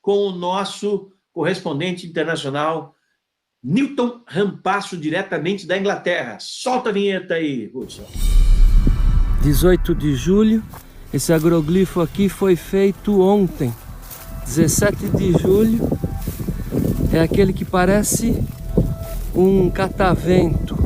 com o nosso correspondente internacional, Newton Rampasso, diretamente da Inglaterra. Solta a vinheta aí, Hudson. 18 de julho, esse agroglifo aqui foi feito ontem. 17 de julho, é aquele que parece um catavento.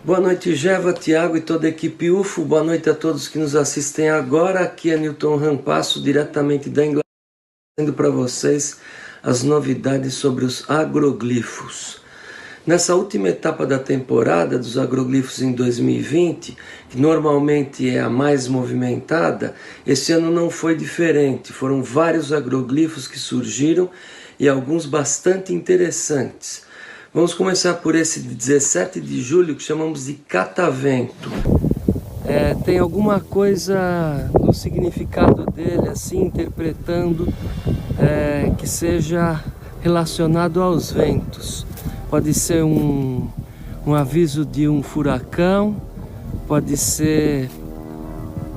Boa noite, Geva, Tiago e toda a equipe UFO. Boa noite a todos que nos assistem agora. Aqui é Newton Rampasso, diretamente da Inglaterra, trazendo para vocês as novidades sobre os agroglifos. Nessa última etapa da temporada dos agroglifos em 2020, que normalmente é a mais movimentada, esse ano não foi diferente. Foram vários agroglifos que surgiram e alguns bastante interessantes. Vamos começar por esse de 17 de julho, que chamamos de catavento. Tem alguma coisa no significado dele, assim, interpretando, que seja relacionado aos ventos. Pode ser um aviso de um furacão, pode ser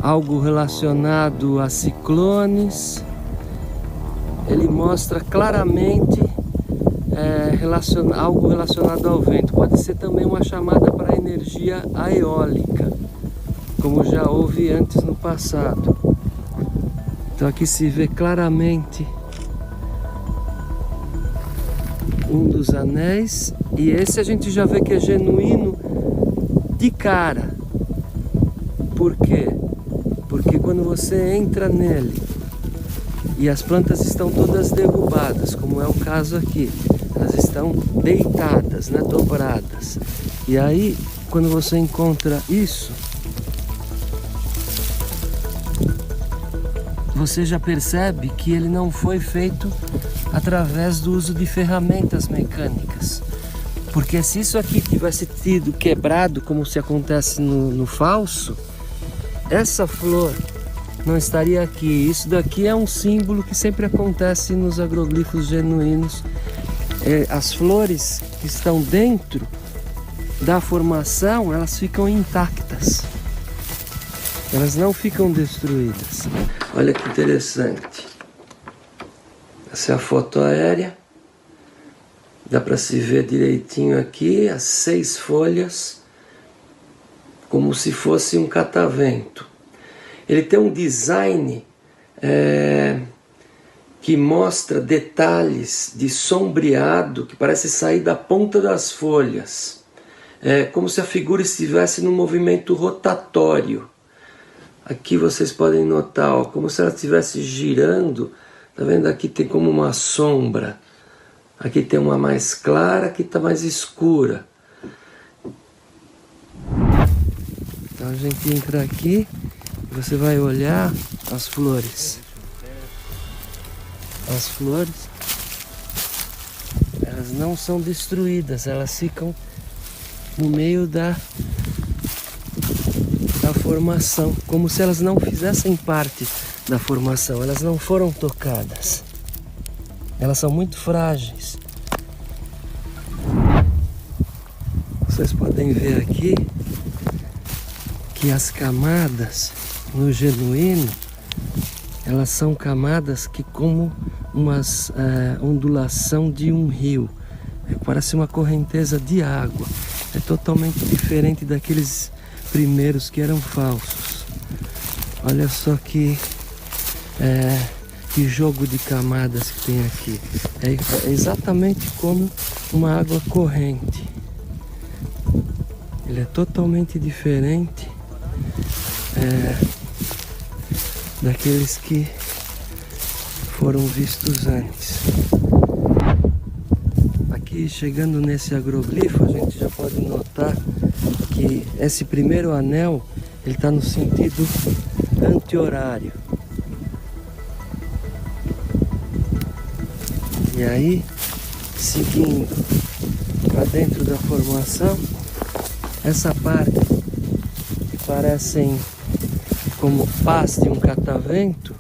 algo relacionado a ciclones. Ele mostra claramente algo relacionado ao vento. Pode ser também uma chamada para a energia eólica, como já houve antes no passado. Então aqui se vê claramente um dos anéis, e esse a gente já vê que é genuíno de cara. Por quê? Porque quando você entra nele e as plantas estão todas derrubadas, como é o caso aqui, elas estão deitadas, né, dobradas. E aí, quando você encontra isso, você já percebe que ele não foi feito através do uso de ferramentas mecânicas. Porque se isso aqui tivesse tido quebrado, como se acontece no falso, essa flor não estaria aqui. Isso daqui é um símbolo que sempre acontece nos agroglifos genuínos. As flores que estão dentro da formação, elas ficam intactas. Elas não ficam destruídas. Olha que interessante. Essa é a foto aérea. Dá para se ver direitinho aqui as 6 folhas, como se fosse um catavento. Ele tem um design que mostra detalhes de sombreado que parece sair da ponta das folhas. É como se a figura estivesse num movimento rotatório. Aqui vocês podem notar, ó, como se ela estivesse girando. Tá vendo? Aqui tem como uma sombra. Aqui tem uma mais clara, aqui está mais escura. Então a gente entra aqui, você vai olhar as flores. As flores, elas não são destruídas, elas ficam no meio da formação, como se elas não fizessem parte da formação, elas não foram tocadas. Elas são muito frágeis. Vocês podem ver aqui que as camadas no genuíno, elas são camadas que como uma ondulação de um rio. Parece uma correnteza de água. É totalmente diferente daqueles primeiros que eram falsos. Olha só que jogo de camadas que tem aqui. É exatamente como uma água corrente. Ele é totalmente diferente daqueles que foram vistos antes. Aqui, chegando nesse agroglifo, a gente já pode notar que esse primeiro anel, ele está no sentido anti-horário. E aí, seguindo para dentro da formação, essa parte que parecem como pás de um catavento,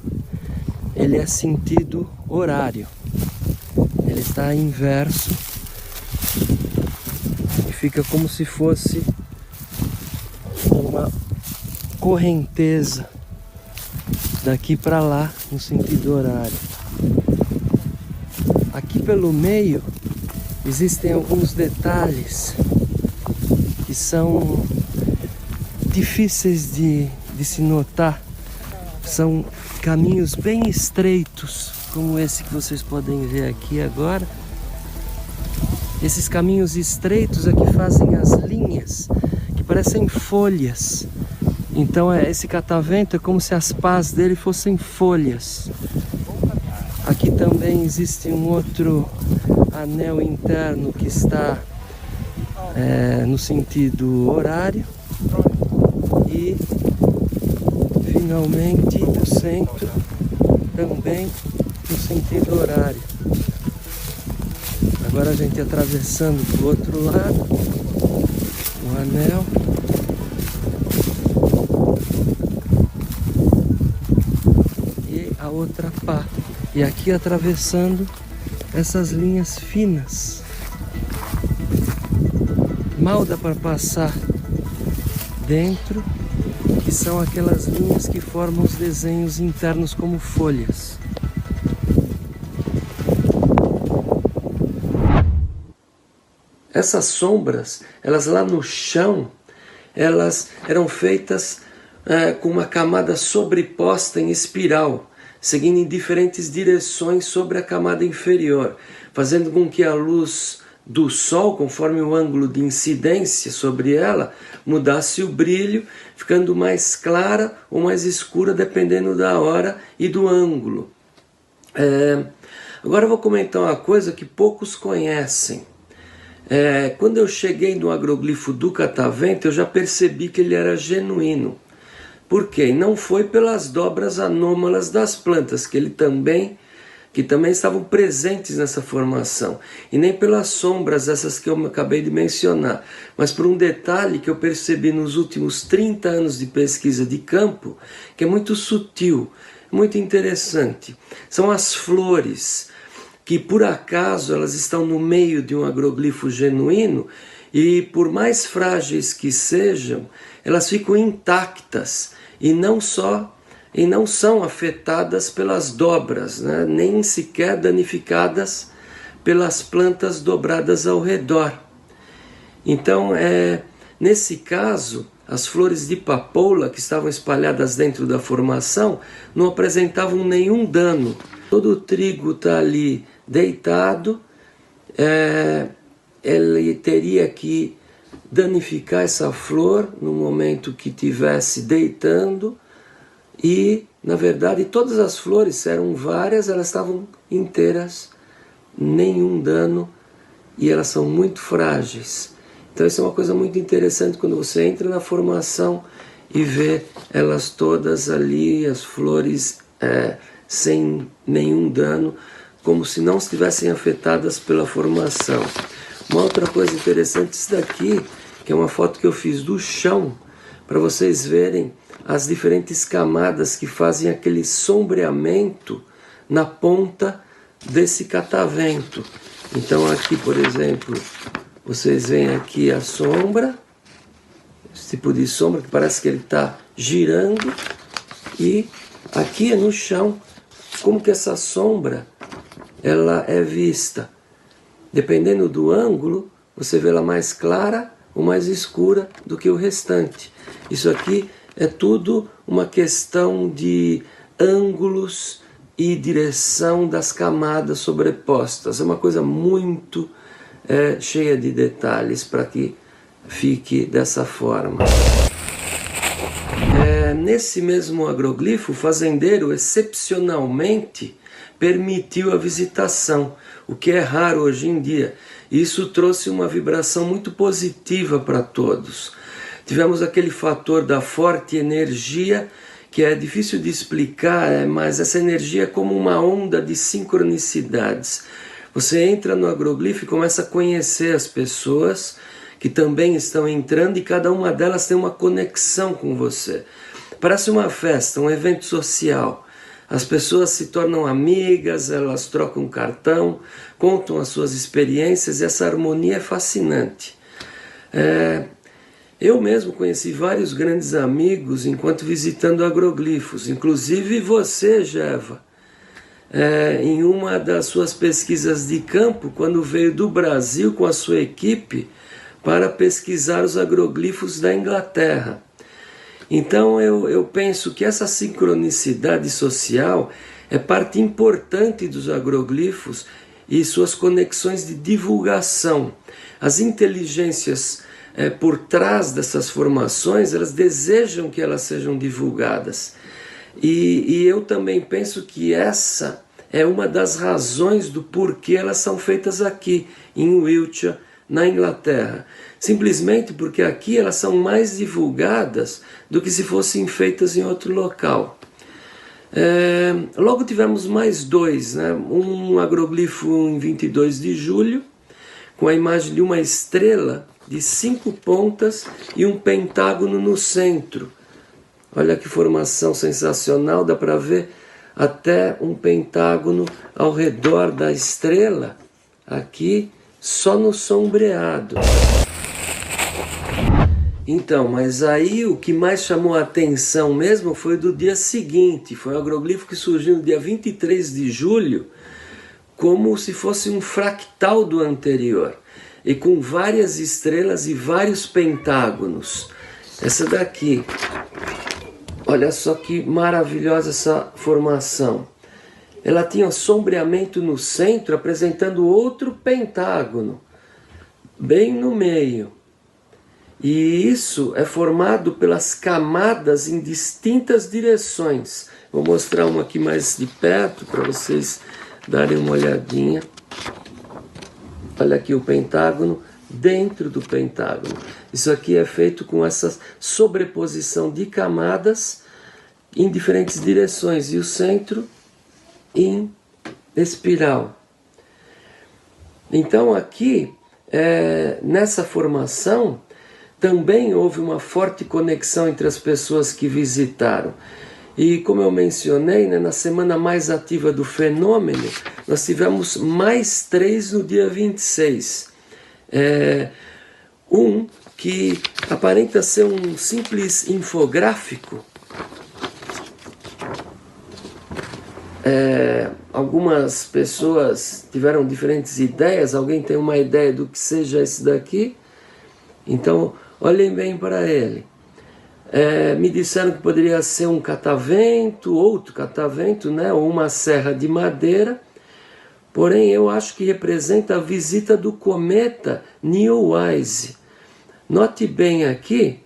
ele é sentido horário. Ele está inverso e fica como se fosse uma correnteza daqui para lá no sentido horário. Aqui pelo meio existem alguns detalhes que são difíceis de se notar. São caminhos bem estreitos, como esse que vocês podem ver aqui agora. Esses caminhos estreitos aqui fazem as linhas que parecem folhas. Então esse catavento é como se as pás dele fossem folhas. Aqui também existe um outro anel interno que está no sentido horário. E finalmente o centro também no sentido horário. Agora a gente atravessando para o outro lado, o anel. E a outra pá. E aqui atravessando essas linhas finas. Mal dá para passar dentro, que são aquelas linhas que formam os desenhos internos como folhas. Essas sombras, elas lá no chão, elas eram feitas com uma camada sobreposta em espiral, seguindo em diferentes direções sobre a camada inferior, fazendo com que a luz do sol, conforme o ângulo de incidência sobre ela, mudasse o brilho, ficando mais clara ou mais escura, dependendo da hora e do ângulo. Agora eu vou comentar uma coisa que poucos conhecem. Quando eu cheguei no agroglifo do catavento, eu já percebi que ele era genuíno. Por quê? Não foi pelas dobras anômalas das plantas, que também estavam presentes nessa formação, e nem pelas sombras, essas que eu acabei de mencionar, mas por um detalhe que eu percebi nos últimos 30 anos de pesquisa de campo, que é muito sutil, muito interessante. São as flores, que por acaso elas estão no meio de um agroglifo genuíno, e por mais frágeis que sejam, elas ficam intactas, e não são afetadas pelas dobras, né? Nem sequer danificadas pelas plantas dobradas ao redor. Então, nesse caso, as flores de papoula que estavam espalhadas dentro da formação não apresentavam nenhum dano. Todo o trigo está ali deitado, ele teria que danificar essa flor no momento que estivesse deitando. E, na verdade, todas as flores, eram várias, elas estavam inteiras, nenhum dano, e elas são muito frágeis. Então isso é uma coisa muito interessante quando você entra na formação e vê elas todas ali, as flores sem nenhum dano, como se não estivessem afetadas pela formação. Uma outra coisa interessante, isso daqui, que é uma foto que eu fiz do chão, para vocês verem as diferentes camadas que fazem aquele sombreamento na ponta desse catavento. Então aqui, por exemplo, vocês veem aqui a sombra, esse tipo de sombra que parece que ele está girando, e aqui no chão, como que essa sombra ela é vista. Dependendo do ângulo, você vê ela mais clara ou mais escura do que o restante. Isso aqui é tudo uma questão de ângulos e direção das camadas sobrepostas. É uma coisa muito cheia de detalhes para que fique dessa forma. Nesse mesmo agroglifo, o fazendeiro excepcionalmente permitiu a visitação, o que é raro hoje em dia. Isso trouxe uma vibração muito positiva para todos. Tivemos aquele fator da forte energia, que é difícil de explicar, mas essa energia é como uma onda de sincronicidades. Você entra no agroglifo e começa a conhecer as pessoas que também estão entrando, e cada uma delas tem uma conexão com você. Parece uma festa, um evento social. As pessoas se tornam amigas, elas trocam cartão, contam as suas experiências e essa harmonia é fascinante. Eu mesmo conheci vários grandes amigos enquanto visitando agroglifos, inclusive você, Geva, em uma das suas pesquisas de campo, quando veio do Brasil com a sua equipe para pesquisar os agroglifos da Inglaterra. Então eu penso que essa sincronicidade social é parte importante dos agroglifos e suas conexões de divulgação. As inteligências por trás dessas formações, elas desejam que elas sejam divulgadas. E eu também penso que essa é uma das razões do porquê elas são feitas aqui, em Wiltshire, na Inglaterra. Simplesmente porque aqui elas são mais divulgadas do que se fossem feitas em outro local. Logo tivemos mais dois, né? Um agroglifo em 22 de julho, com a imagem de uma estrela de 5 pontas e um pentágono no centro. Olha que formação sensacional, dá para ver até um pentágono ao redor da estrela, aqui, só no sombreado. Então, mas aí o que mais chamou a atenção mesmo foi do dia seguinte. Foi um agroglifo que surgiu no dia 23 de julho, como se fosse um fractal do anterior, e com várias estrelas e vários pentágonos. Essa daqui, olha só que maravilhosa essa formação. Ela tinha um sombreamento no centro, apresentando outro pentágono, bem no meio. E isso é formado pelas camadas em distintas direções. Vou mostrar uma aqui mais de perto para vocês darem uma olhadinha. Olha aqui o pentágono dentro do pentágono. Isso aqui é feito com essa sobreposição de camadas em diferentes direções. E o centro em espiral. Então aqui, nessa formação, também houve uma forte conexão entre as pessoas que visitaram. E como eu mencionei, né, na semana mais ativa do fenômeno, nós tivemos mais 3 no dia 26. Um que aparenta ser um simples infográfico. Algumas pessoas tiveram diferentes ideias. Alguém tem uma ideia do que seja esse daqui? Então, olhem bem para ele. Me disseram que poderia ser um catavento, outro catavento, né, ou uma serra de madeira. Porém, eu acho que representa a visita do cometa Neowise. Note bem aqui,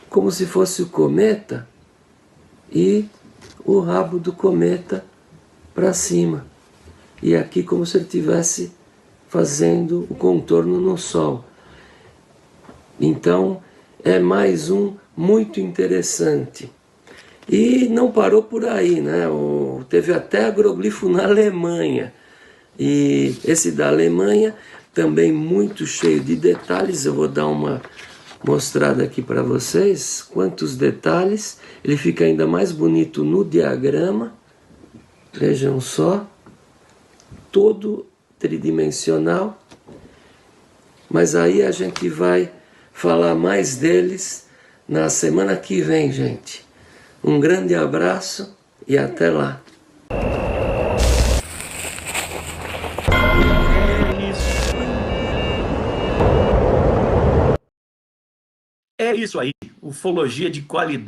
como se fosse o cometa e o rabo do cometa para cima. E aqui como se ele estivesse fazendo o contorno no Sol. Então, é mais um muito interessante. E não parou por aí, né? Teve até agroglifo na Alemanha. E esse da Alemanha, também muito cheio de detalhes. Eu vou dar uma mostrada aqui para vocês. Quantos detalhes. Ele fica ainda mais bonito no diagrama. Vejam só. Todo tridimensional. Mas aí a gente vai falar mais deles na semana que vem, gente. Um grande abraço e até lá. É isso aí, ufologia de qualidade.